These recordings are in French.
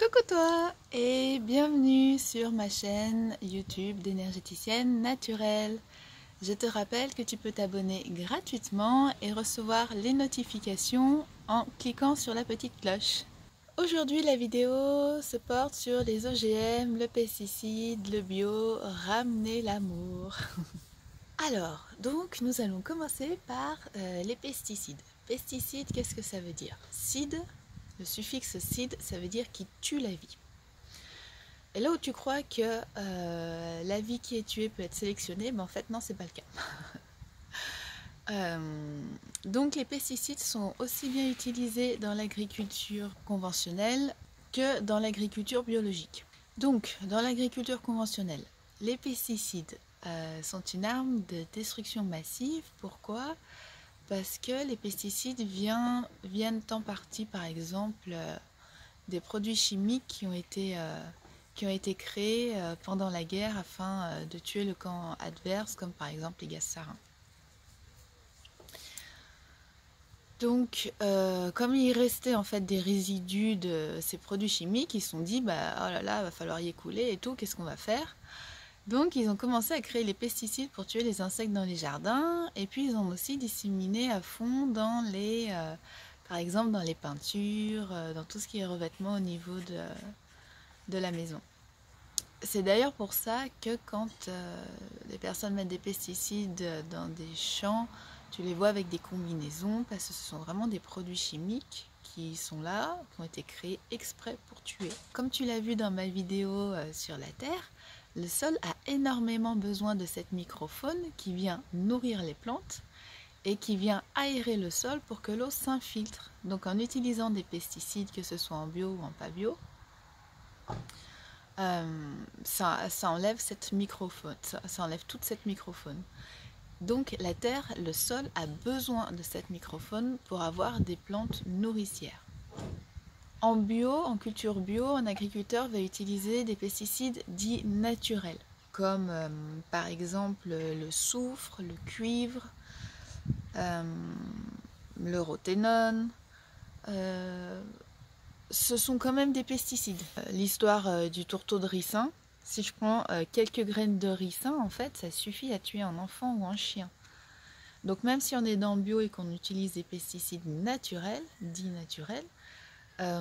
Coucou toi et bienvenue sur ma chaîne YouTube d'énergéticienne naturelle. Je te rappelle que tu peux t'abonner gratuitement et recevoir les notifications en cliquant sur la petite cloche. Aujourd'hui la vidéo se porte sur les OGM, le pesticide, le bio, ramener l'amour. Alors, donc nous allons commencer par les pesticides. Pesticides, qu'est-ce que ça veut dire? Cide, le suffixe cide, ça veut dire qui tue la vie. Et là où tu crois que la vie qui est tuée peut être sélectionnée, en fait non, c'est pas le cas. Donc les pesticides sont aussi bien utilisés dans l'agriculture conventionnelle que dans l'agriculture biologique. Donc dans l'agriculture conventionnelle, les pesticides sont une arme de destruction massive. Pourquoi? Parce que les pesticides viennent en partie, par exemple, des produits chimiques qui ont été créés pendant la guerre afin de tuer le camp adverse, comme par exemple les gaz sarins. Donc, comme il restait en fait des résidus de ces produits chimiques, ils se sont dit, oh là là, va falloir y écouler et tout, qu'est-ce qu'on va faire? Donc, ils ont commencé à créer les pesticides pour tuer les insectes dans les jardins, et puis ils ont aussi disséminé à fond dans les, par exemple, dans les peintures, dans tout ce qui est revêtement au niveau de la maison. C'est d'ailleurs pour ça que quand les personnes mettent des pesticides dans des champs, tu les vois avec des combinaisons, parce que ce sont vraiment des produits chimiques qui sont là, qui ont été créés exprès pour tuer. Comme tu l'as vu dans ma vidéo sur la Terre, le sol a énormément besoin de cette microfaune qui vient nourrir les plantes et qui vient aérer le sol pour que l'eau s'infiltre. Donc en utilisant des pesticides, que ce soit en bio ou en pas bio, ça enlève cette microfaune, ça enlève toute cette microfaune. Donc la terre, le sol a besoin de cette microfaune pour avoir des plantes nourricières. En bio, en culture bio, un agriculteur va utiliser des pesticides dits naturels, comme par exemple le soufre, le cuivre, le rothénone. Ce sont quand même des pesticides. L'histoire du tourteau de ricin, si je prends quelques graines de ricin, en fait, ça suffit à tuer un enfant ou un chien. Donc même si on est dans le bio et qu'on utilise des pesticides naturels, dits naturels, il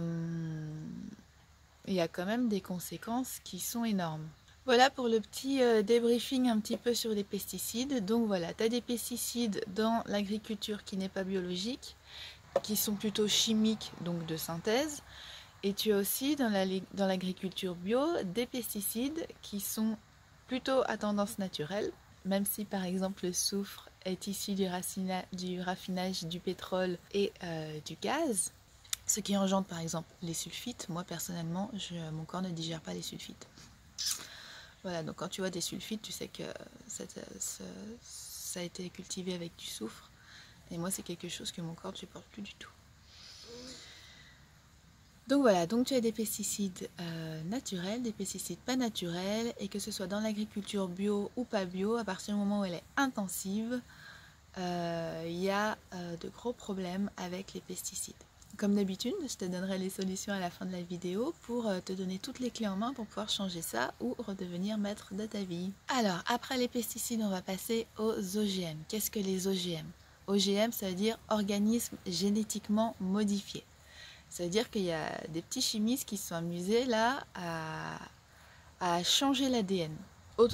y a quand même des conséquences qui sont énormes. Voilà pour le petit débriefing un petit peu sur les pesticides. Donc voilà, tu as des pesticides dans l'agriculture qui n'est pas biologique, qui sont plutôt chimiques, donc de synthèse. Et tu as aussi dans l'agriculture bio des pesticides qui sont plutôt à tendance naturelle, même si par exemple le soufre est issu du raffinage du pétrole et du gaz, ce qui engendre par exemple les sulfites. Moi personnellement, mon corps ne digère pas les sulfites. Voilà, donc quand tu vois des sulfites, tu sais que ça a été cultivé avec du soufre. Et moi, c'est quelque chose que mon corps ne supporte plus du tout. Donc voilà, donc tu as des pesticides naturels, des pesticides pas naturels, et que ce soit dans l'agriculture bio ou pas bio, à partir du moment où elle est intensive, il y a de gros problèmes avec les pesticides. Comme d'habitude, je te donnerai les solutions à la fin de la vidéo pour te donner toutes les clés en main pour pouvoir changer ça ou redevenir maître de ta vie. Alors, après les pesticides, on va passer aux OGM. Qu'est-ce que les OGM? OGM, ça veut dire organismes génétiquement modifiés. Ça veut dire qu'il y a des petits chimistes qui se sont amusés là à changer l'ADN,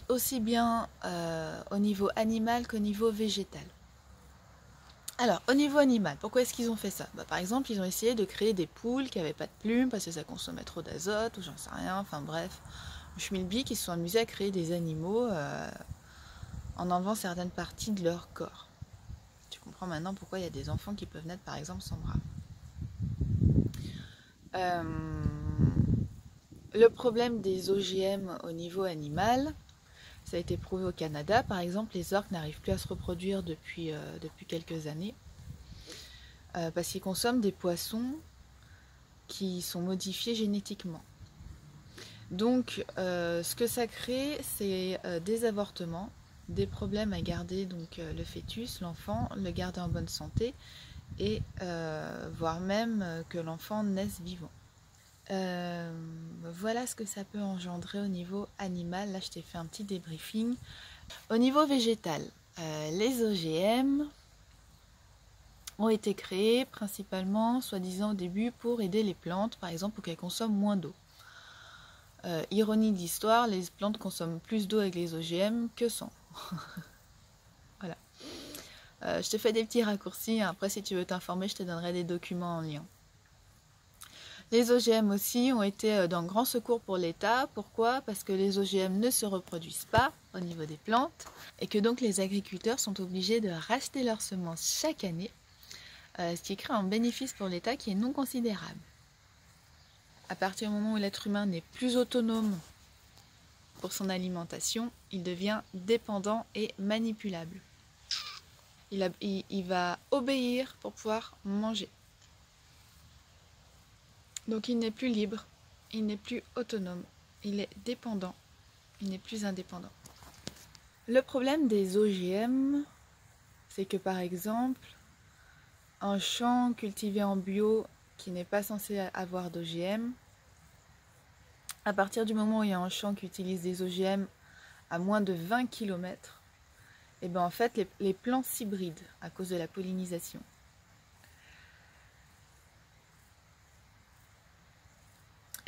aussi bien au niveau animal qu'au niveau végétal. Alors, au niveau animal, pourquoi est-ce qu'ils ont fait ça? Par exemple, ils ont essayé de créer des poules qui n'avaient pas de plumes parce que ça consommait trop d'azote ou j'en sais rien, enfin bref. Schmilblick, ils se sont amusés à créer des animaux en enlevant certaines parties de leur corps. Tu comprends maintenant pourquoi il y a des enfants qui peuvent naître par exemple sans bras. Le problème des OGM au niveau animal, ça a été prouvé au Canada. Par exemple, les orques n'arrivent plus à se reproduire depuis quelques années parce qu'ils consomment des poissons qui sont modifiés génétiquement. Donc, ce que ça crée, c'est des avortements, des problèmes à garder donc, le fœtus, l'enfant, le garder en bonne santé et voire même que l'enfant naisse vivant. Voilà ce que ça peut engendrer au niveau animal. Là, je t'ai fait un petit débriefing. Au niveau végétal, les OGM ont été créés principalement, soi-disant au début, pour aider les plantes, par exemple, pour qu'elles consomment moins d'eau. Ironie de l'histoire, les plantes consomment plus d'eau avec les OGM que sans. Voilà. Je te fais des petits raccourcis. Après, si tu veux t'informer, je te donnerai des documents en lien. Les OGM aussi ont été d'un grand secours pour l'État. Pourquoi? Parce que les OGM ne se reproduisent pas au niveau des plantes et que donc les agriculteurs sont obligés de racheter leurs semences chaque année, ce qui crée un bénéfice pour l'État qui est non considérable. À partir du moment où l'être humain n'est plus autonome pour son alimentation, il devient dépendant et manipulable. Il va obéir pour pouvoir manger. Donc il n'est plus libre, il n'est plus autonome, il est dépendant, il n'est plus indépendant. Le problème des OGM, c'est que par exemple, un champ cultivé en bio qui n'est pas censé avoir d'OGM, à partir du moment où il y a un champ qui utilise des OGM à moins de 20 km, et bien en fait les plants s'hybrident à cause de la pollinisation.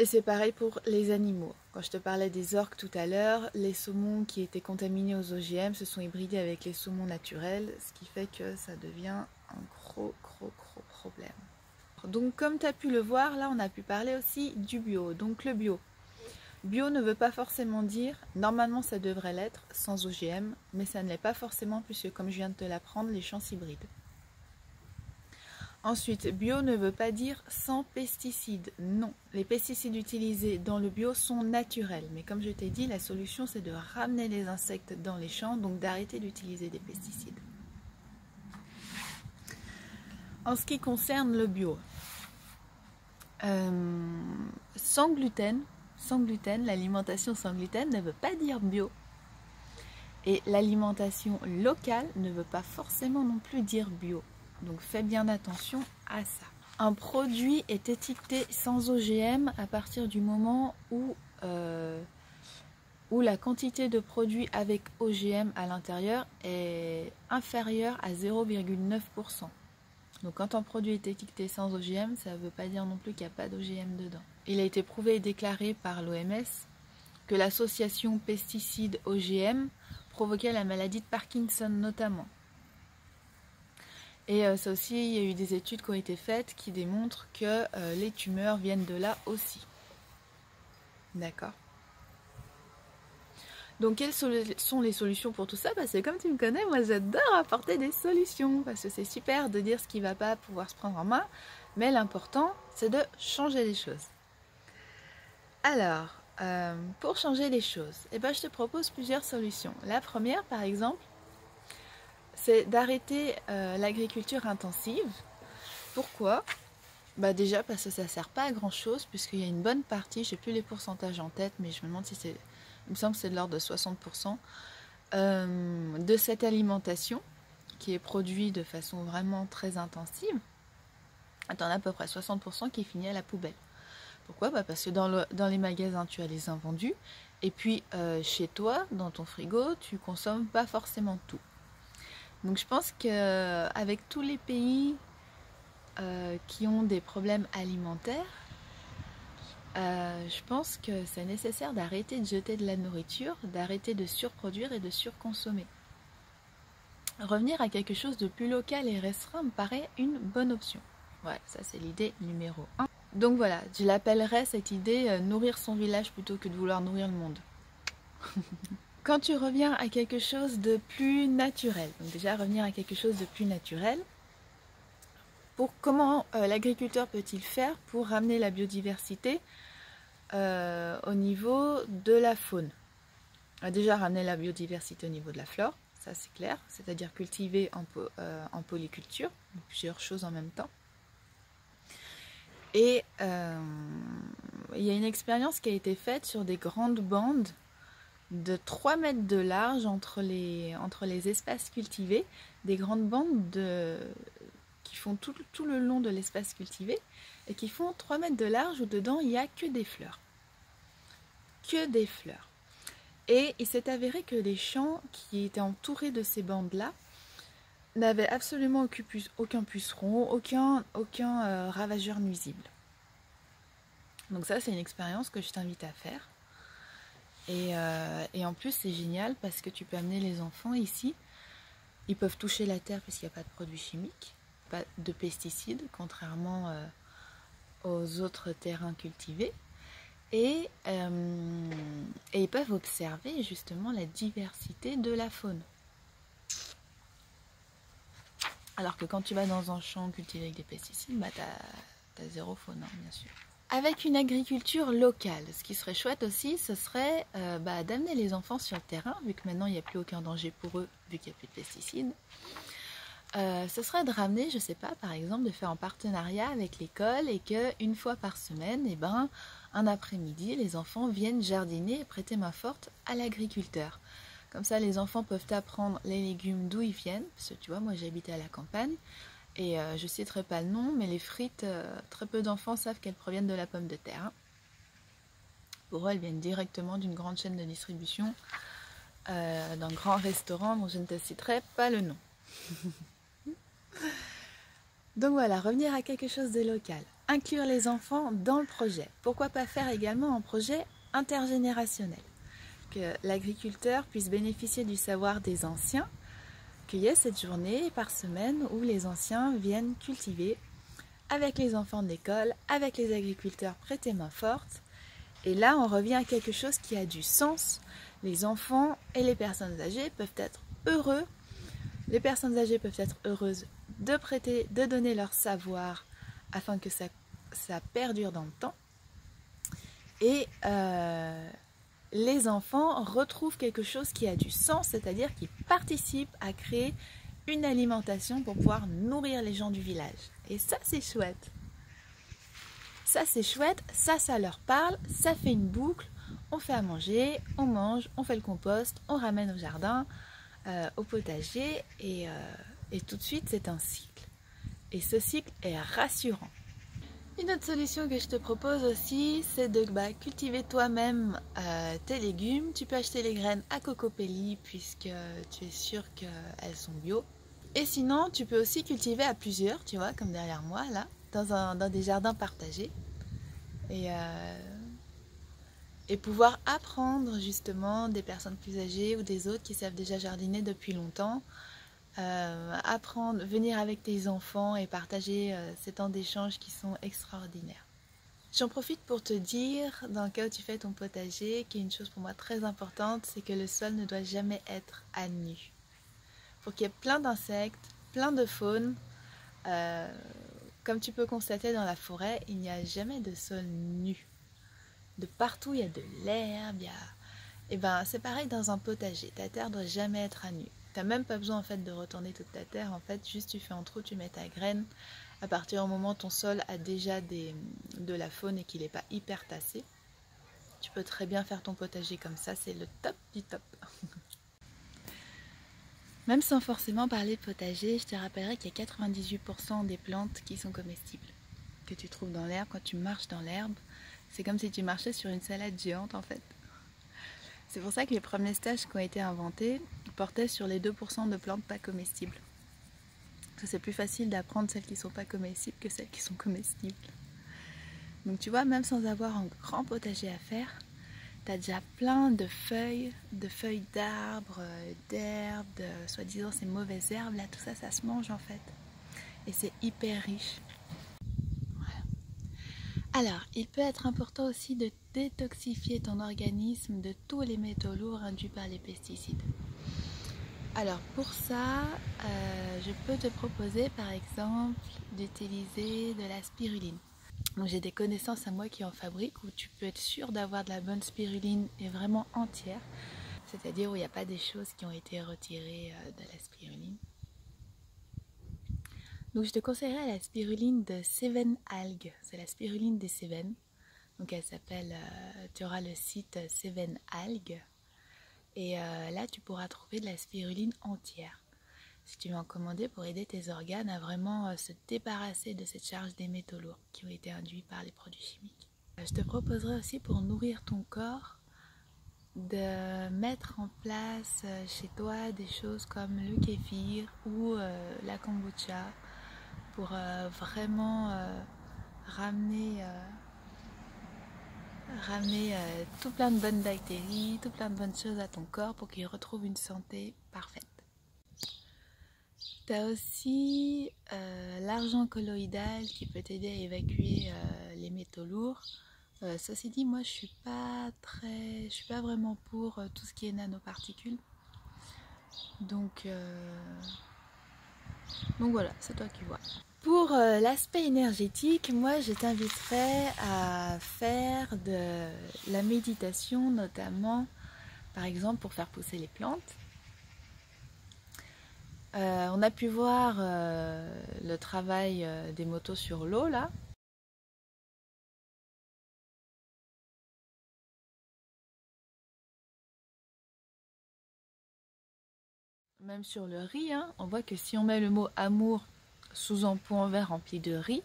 Et c'est pareil pour les animaux. Quand je te parlais des orques tout à l'heure, les saumons qui étaient contaminés aux OGM se sont hybridés avec les saumons naturels, ce qui fait que ça devient un gros problème. Donc comme tu as pu le voir, là on a pu parler aussi du bio. Donc le bio. Bio ne veut pas forcément dire, normalement ça devrait l'être, sans OGM, mais ça ne l'est pas forcément puisque comme je viens de te l'apprendre, les champs s'hybrident. Ensuite, bio ne veut pas dire sans pesticides. Non, les pesticides utilisés dans le bio sont naturels. Mais comme je t'ai dit, la solution c'est de ramener les insectes dans les champs, donc d'arrêter d'utiliser des pesticides. En ce qui concerne le bio, sans gluten, l'alimentation sans gluten ne veut pas dire bio. Et l'alimentation locale ne veut pas forcément non plus dire bio. Donc fais bien attention à ça. Un produit est étiqueté sans OGM à partir du moment où la quantité de produits avec OGM à l'intérieur est inférieure à 0,9%. Donc quand un produit est étiqueté sans OGM, ça ne veut pas dire non plus qu'il n'y a pas d'OGM dedans. Il a été prouvé et déclaré par l'OMS que l'association pesticides-OGM provoquait la maladie de Parkinson notamment. Et ça aussi, il y a eu des études qui ont été faites qui démontrent que les tumeurs viennent de là aussi. D'accord. Donc quelles sont les solutions pour tout ça? C'est comme tu me connais, moi j'adore apporter des solutions. Parce que c'est super de dire ce qui ne va pas pouvoir se prendre en main. Mais l'important, c'est de changer les choses. Alors, pour changer les choses, je te propose plusieurs solutions. La première, par exemple, c'est d'arrêter l'agriculture intensive. Pourquoi? Déjà parce que ça ne sert pas à grand chose, puisqu'il y a une bonne partie, je n'ai plus les pourcentages en tête, mais je me demande si c'est, il me semble que c'est de l'ordre de 60%, de cette alimentation qui est produite de façon vraiment très intensive. Tu en as à peu près 60% qui finit à la poubelle. Pourquoi? Parce que dans les magasins, tu as les invendus, et puis chez toi, dans ton frigo, tu ne consommes pas forcément tout. Donc je pense qu'avec tous les pays qui ont des problèmes alimentaires, je pense que c'est nécessaire d'arrêter de jeter de la nourriture, d'arrêter de surproduire et de surconsommer. Revenir à quelque chose de plus local et restreint me paraît une bonne option. Ouais, ça c'est l'idée numéro 1. Donc voilà, je l'appellerais cette idée nourrir son village plutôt que de vouloir nourrir le monde. Quand tu reviens à quelque chose de plus naturel, donc déjà revenir à quelque chose de plus naturel, comment l'agriculteur peut-il faire pour ramener la biodiversité au niveau de la faune? Déjà ramener la biodiversité au niveau de la flore, ça c'est clair, c'est-à-dire cultiver en polyculture, plusieurs choses en même temps. Et il y a une expérience qui a été faite sur des grandes bandes de 3 mètres de large entre les espaces cultivés, des grandes bandes qui font tout le long de l'espace cultivé et qui font 3 mètres de large où dedans il n'y a que des fleurs. Que des fleurs. Et il s'est avéré que les champs qui étaient entourés de ces bandes-là n'avaient absolument aucun puceron, aucun ravageur nuisible. Donc ça, c'est une expérience que je t'invite à faire. Et en plus, c'est génial parce que tu peux amener les enfants ici. Ils peuvent toucher la terre parce qu'il n'y a pas de produits chimiques, pas de pesticides, contrairement aux autres terrains cultivés. Et ils peuvent observer justement la diversité de la faune. Alors que quand tu vas dans un champ cultivé avec des pesticides, bah t'as zéro faune, hein, bien sûr. Avec une agriculture locale, ce qui serait chouette aussi, ce serait d'amener les enfants sur le terrain, vu que maintenant il n'y a plus aucun danger pour eux, vu qu'il n'y a plus de pesticides. Ce serait de ramener, je sais pas, par exemple, de faire un partenariat avec l'école et qu'une fois par semaine, un après-midi, les enfants viennent jardiner et prêter main forte à l'agriculteur. Comme ça, les enfants peuvent apprendre les légumes d'où ils viennent, parce que tu vois, moi j'habitais à la campagne, et je ne citerai pas le nom, mais les frites, très peu d'enfants savent qu'elles proviennent de la pomme de terre. Hein. Pour eux, elles viennent directement d'une grande chaîne de distribution, d'un grand restaurant dont je ne te citerai pas le nom. Donc voilà, revenir à quelque chose de local. Inclure les enfants dans le projet. Pourquoi pas faire également un projet intergénérationnel? Que l'agriculteur puisse bénéficier du savoir des anciens, qu'il y ait cette journée par semaine où les anciens viennent cultiver avec les enfants de l'école, avec les agriculteurs prêter main forte. Et là, on revient à quelque chose qui a du sens. Les enfants et les personnes âgées peuvent être heureux. Les personnes âgées peuvent être heureuses de donner leur savoir afin que ça perdure dans le temps. Et les enfants retrouvent quelque chose qui a du sens, c'est-à-dire qu'ils participent à créer une alimentation pour pouvoir nourrir les gens du village. Et ça, c'est chouette. Ça, c'est chouette, ça leur parle, ça fait une boucle. On fait à manger, on mange, on fait le compost, on ramène au jardin, au potager, et tout de suite, c'est un cycle. Et ce cycle est rassurant. Une autre solution que je te propose aussi, c'est de cultiver toi-même tes légumes. Tu peux acheter les graines à Cocopelli puisque tu es sûr qu'elles sont bio. Et sinon, tu peux aussi cultiver à plusieurs, tu vois, comme derrière moi, là, dans des jardins partagés. Et pouvoir apprendre justement des personnes plus âgées ou des autres qui savent déjà jardiner depuis longtemps. Venir avec tes enfants et partager ces temps d'échange qui sont extraordinaires. J'en profite pour te dire, dans le cas où tu fais ton potager, qu'il y a une chose pour moi très importante, c'est que le sol ne doit jamais être à nu. Il faut qu'il y ait plein d'insectes, plein de faune. Comme tu peux constater dans la forêt, il n'y a jamais de sol nu. De partout, il y a de l'herbe, Et c'est pareil dans un potager, ta terre ne doit jamais être à nu. Tu n'as même pas besoin en fait de retourner toute ta terre, en fait juste tu fais un trou, tu mets ta graine. À partir du moment où ton sol a déjà de la faune et qu'il n'est pas hyper tassé, tu peux très bien faire ton potager comme ça, c'est le top du top. Même sans forcément parler de potager, je te rappellerai qu'il y a 98% des plantes qui sont comestibles, que tu trouves dans l'herbe. Quand tu marches dans l'herbe, c'est comme si tu marchais sur une salade géante en fait. C'est pour ça que les premiers stages qui ont été inventés portaient sur les 2% de plantes pas comestibles. Parce que c'est plus facile d'apprendre celles qui ne sont pas comestibles que celles qui sont comestibles. Donc tu vois, même sans avoir un grand potager à faire, tu as déjà plein de feuilles d'arbres, d'herbes, soi-disant ces mauvaises herbes, là tout ça, ça se mange en fait. Et c'est hyper riche. Alors, il peut être important aussi de détoxifier ton organisme de tous les métaux lourds induits par les pesticides. Alors pour ça, je peux te proposer par exemple d'utiliser de la spiruline. Donc j'ai des connaissances à moi qui en fabriquent où tu peux être sûr d'avoir de la bonne spiruline et vraiment entière. C'est-à-dire où il n'y a pas des choses qui ont été retirées de la spiruline. Donc je te conseillerais la spiruline de Cévennes Algues, c'est la spiruline des Cévennes. Donc elle s'appelle, tu auras le site Cévennes Algues et là tu pourras trouver de la spiruline entière. si tu veux en commander, pour aider tes organes à vraiment se débarrasser de cette charge des métaux lourds qui ont été induits par les produits chimiques. Je te proposerai aussi, pour nourrir ton corps, de mettre en place chez toi des choses comme le kéfir ou la kombucha pour vraiment ramener tout plein de bonnes bactéries, tout plein de bonnes choses à ton corps pour qu'il retrouve une santé parfaite. Tu as aussi l'argent colloïdal qui peut t'aider à évacuer les métaux lourds. Ceci dit, moi je suis pas vraiment pour tout ce qui est nanoparticules. Donc voilà, c'est toi qui vois. Pour l'aspect énergétique, moi je t'inviterais à faire de la méditation, notamment par exemple pour faire pousser les plantes. On a pu voir le travail des motos sur l'eau là. Même sur le riz, hein, on voit que si on met le mot amour sous un pot en verre rempli de riz,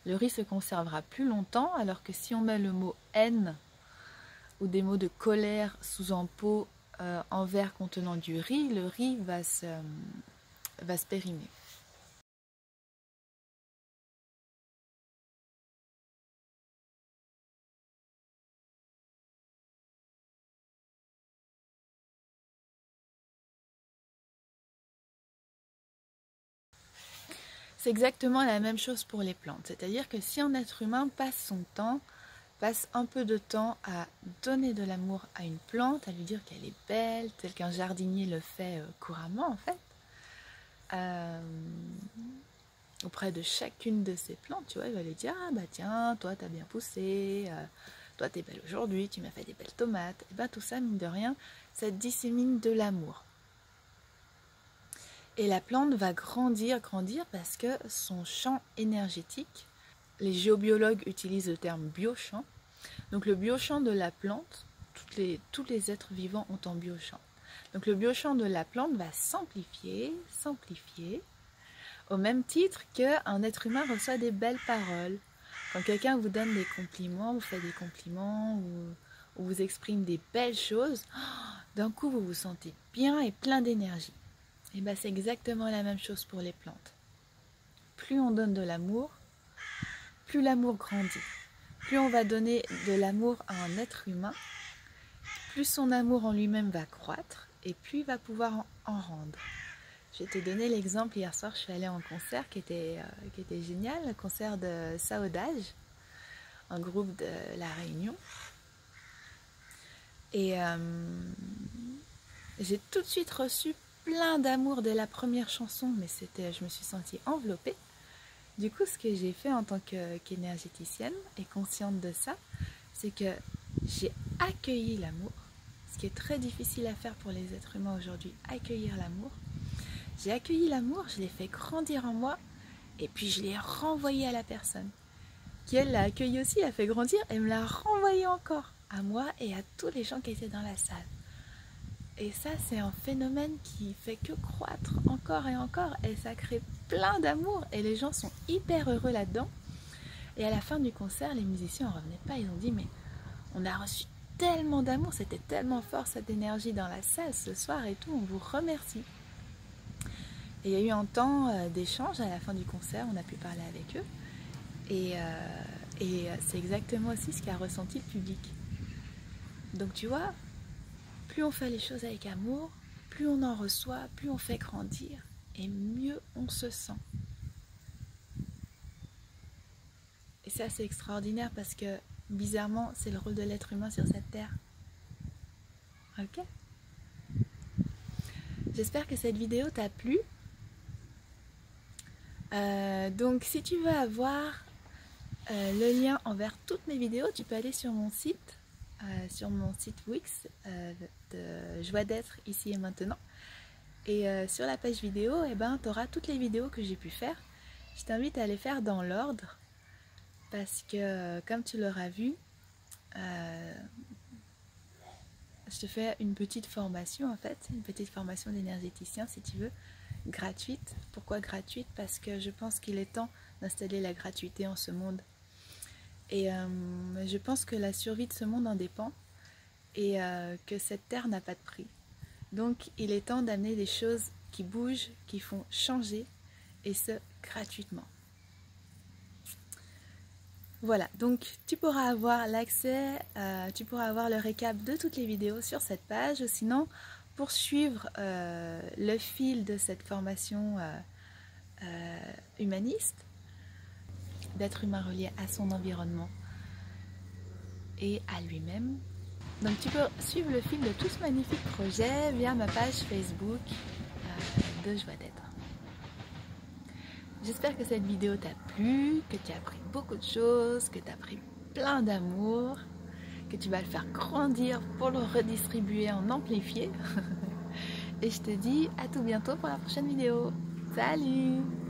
le riz se conservera plus longtemps, alors que si on met le mot haine ou des mots de colère sous un pot en verre contenant du riz, le riz va se périmer. C'est exactement la même chose pour les plantes, c'est-à-dire que si un être humain passe un peu de temps à donner de l'amour à une plante, à lui dire qu'elle est belle, tel qu'un jardinier le fait couramment en fait, auprès de chacune de ces plantes, tu vois, il va lui dire, ah bah tiens, toi t'as bien poussé, toi t'es belle aujourd'hui, tu m'as fait des belles tomates, et bien tout ça, mine de rien, ça dissémine de l'amour. Et la plante va grandir parce que son champ énergétique, les géobiologues utilisent le terme biochamp, donc le biochamp de la plante, tous les êtres vivants ont un biochamp. Donc le biochamp de la plante va s'amplifier, au même titre qu'un être humain reçoit des belles paroles. Quand quelqu'un vous donne des compliments, vous fait des compliments ou vous exprime des belles choses, d'un coup vous vous sentez bien et plein d'énergie. Et bien c'est exactement la même chose pour les plantes. Plus on donne de l'amour, plus l'amour grandit. Plus on va donner de l'amour à un être humain, plus son amour en lui-même va croître et plus il va pouvoir en rendre. Je vais te donner l'exemple, hier soir je suis allée en concert qui était génial, le concert de Saodage, un groupe de La Réunion. Et j'ai tout de suite reçu plein d'amour dès la première chanson, mais je me suis sentie enveloppée. Du coup, ce que j'ai fait en tant qu'énergéticienne et consciente de ça, c'est que j'ai accueilli l'amour, ce qui est très difficile à faire pour les êtres humains aujourd'hui, accueillir l'amour. J'ai accueilli l'amour, je l'ai fait grandir en moi, et puis je l'ai renvoyé à la personne, qui elle l'a accueilli aussi, l'a fait grandir, et me l'a renvoyé encore, à moi et à tous les gens qui étaient dans la salle. Et ça, c'est un phénomène qui fait que croître encore et encore, et ça crée plein d'amour, et les gens sont hyper heureux là-dedans. Et à la fin du concert, les musiciens n'en revenaient pas, ils ont dit, mais on a reçu tellement d'amour, c'était tellement fort cette énergie dans la salle ce soir et tout, on vous remercie. Et il y a eu un temps d'échange à la fin du concert, on a pu parler avec eux, et c'est exactement aussi ce qu'a ressenti le public. Donc tu vois, plus on fait les choses avec amour, plus on en reçoit, plus on fait grandir, et mieux on se sent. Et ça, c'est extraordinaire parce que, bizarrement, c'est le rôle de l'être humain sur cette terre. Ok ? J'espère que cette vidéo t'a plu. Donc, si tu veux avoir le lien envers toutes mes vidéos, tu peux aller sur mon site Wix de Joie d'être ici et maintenant. Et sur la page vidéo, tu auras toutes les vidéos que j'ai pu faire. Je t'invite à les faire dans l'ordre parce que, comme tu l'auras vu, je te fais une petite formation en fait, une petite formation d'énergéticien si tu veux, gratuite. Pourquoi gratuite? Parce que je pense qu'il est temps d'installer la gratuité en ce monde. Et je pense que la survie de ce monde en dépend et que cette terre n'a pas de prix. Donc il est temps d'amener des choses qui bougent, qui font changer, et ce, gratuitement. Voilà, donc tu pourras avoir l'accès, tu pourras avoir le récap de toutes les vidéos sur cette page. Sinon, pour suivre le fil de cette formation humaniste, d'être humain relié à son environnement et à lui-même. Donc tu peux suivre le fil de tout ce magnifique projet via ma page Facebook de Joie d'être. J'espère que cette vidéo t'a plu, que tu as appris beaucoup de choses, que tu as pris plein d'amour, que tu vas le faire grandir pour le redistribuer en amplifié. Et je te dis à tout bientôt pour la prochaine vidéo. Salut!